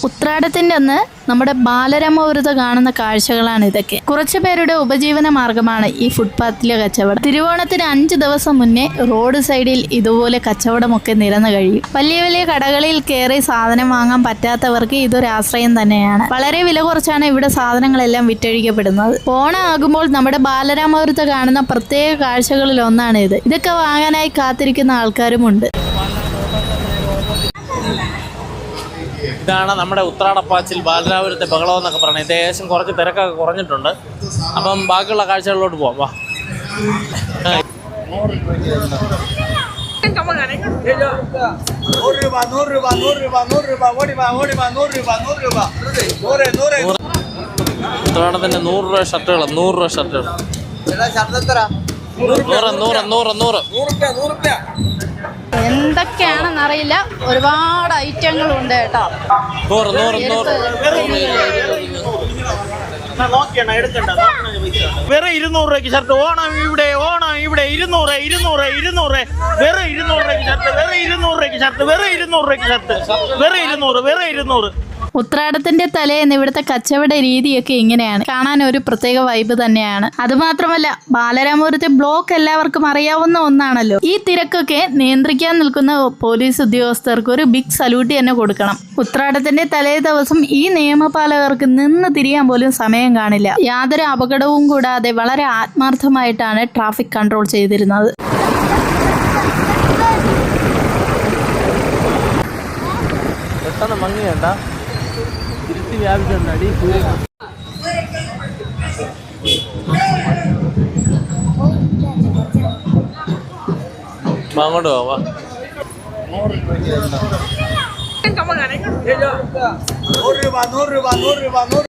ഉത്രാടത്തിന്റെ അന്ന് നമ്മുടെ ബാലരാമപുരത്ത് കാണുന്ന കാഴ്ചകളാണ് ഇതൊക്കെ. കുറച്ചു പേരുടെ ഉപജീവന മാർഗമാണ് ഈ ഫുട്പാത്തിലെ കച്ചവടം. തിരുവോണത്തിന് 5 ദിവസം മുന്നേ റോഡ് സൈഡിൽ ഇതുപോലെ കച്ചവടമൊക്കെ നിരന്നു കഴിയും. വലിയ വലിയ കടകളിൽ കയറി സാധനം വാങ്ങാൻ പറ്റാത്തവർക്ക് ഇതൊരു ആശ്രയം തന്നെയാണ്. വളരെ വില കുറച്ചാണ് ഇവിടെ സാധനങ്ങളെല്ലാം വിറ്റഴിക്കപ്പെടുന്നത്. ഓണം ആകുമ്പോൾ നമ്മുടെ ബാലരാമപുരത്ത് കാണുന്ന പ്രത്യേക കാഴ്ചകളിൽ ഒന്നാണ് ഇത്. ഇതൊക്കെ വാങ്ങാനായി കാത്തിരിക്കുന്ന ആൾക്കാരുമുണ്ട്. ഇതാണ് നമ്മുടെ ഉത്രാടപ്പാച്ചിൽ ബാലരാമപുരത്തെ ബഹളം എന്നൊക്കെ പറയുന്നത്. ഏകദേശം കുറച്ച് തിരക്കൊക്കെ കുറഞ്ഞിട്ടുണ്ട്. അപ്പം ബാക്കിയുള്ള കാഴ്ചകളിലോട്ട് പോവാം. വാ. ഉത്രാടത്തിന്റെ 100 രൂപ ഷർട്ടുകൾ, 100 രൂപ ഷർട്ടുകൾ. 100. എന്തൊക്കെയാണെന്നറിയില്ല, ഒരുപാട് ഐറ്റങ്ങളുണ്ട് കേട്ടോ. 100. വേറെ 200 രൂപയ്ക്ക് ഷർട്ട്. ഓണം ഇവിടെ 200. വേറെ 200 രൂപയ്ക്ക് ഷർട്ട്. വേറെ 200. ഉത്രാടത്തിന്റെ തലേന്ന് ഇവിടുത്തെ കച്ചവട രീതിയൊക്കെ ഇങ്ങനെയാണ്. കാണാൻ ഒരു പ്രത്യേക വൈബ് തന്നെയാണ്. അതുമാത്രമല്ല, ബാലരാമപുരത്തെ ബ്ലോക്ക് എല്ലാവർക്കും അറിയാവുന്ന ഒന്നാണല്ലോ. ഈ തിരക്കൊക്കെ നിയന്ത്രിക്കാൻ നിൽക്കുന്ന പോലീസ് ഉദ്യോഗസ്ഥർക്ക് ഒരു ബിഗ് സല്യൂട്ട് തന്നെ കൊടുക്കണം. ഉത്രാടത്തിന്റെ തലേ ദിവസം ഈ നിയമപാലകർക്ക് നിന്ന് തിരിയാൻ പോലും സമയം കാണില്ല. യാതൊരു അപകടവും കൂടാതെ വളരെ ആത്മാർത്ഥമായിട്ടാണ് ട്രാഫിക് കൺട്രോൾ ചെയ്തിരുന്നത്. പെട്ടെന്ന് മങ്ങിയണ്ട, ഇരുത്തി വ്യാപിച്ചിട്ടുണ്ട്. അടി അങ്ങോട്ട് പോവാ. 100 രൂപ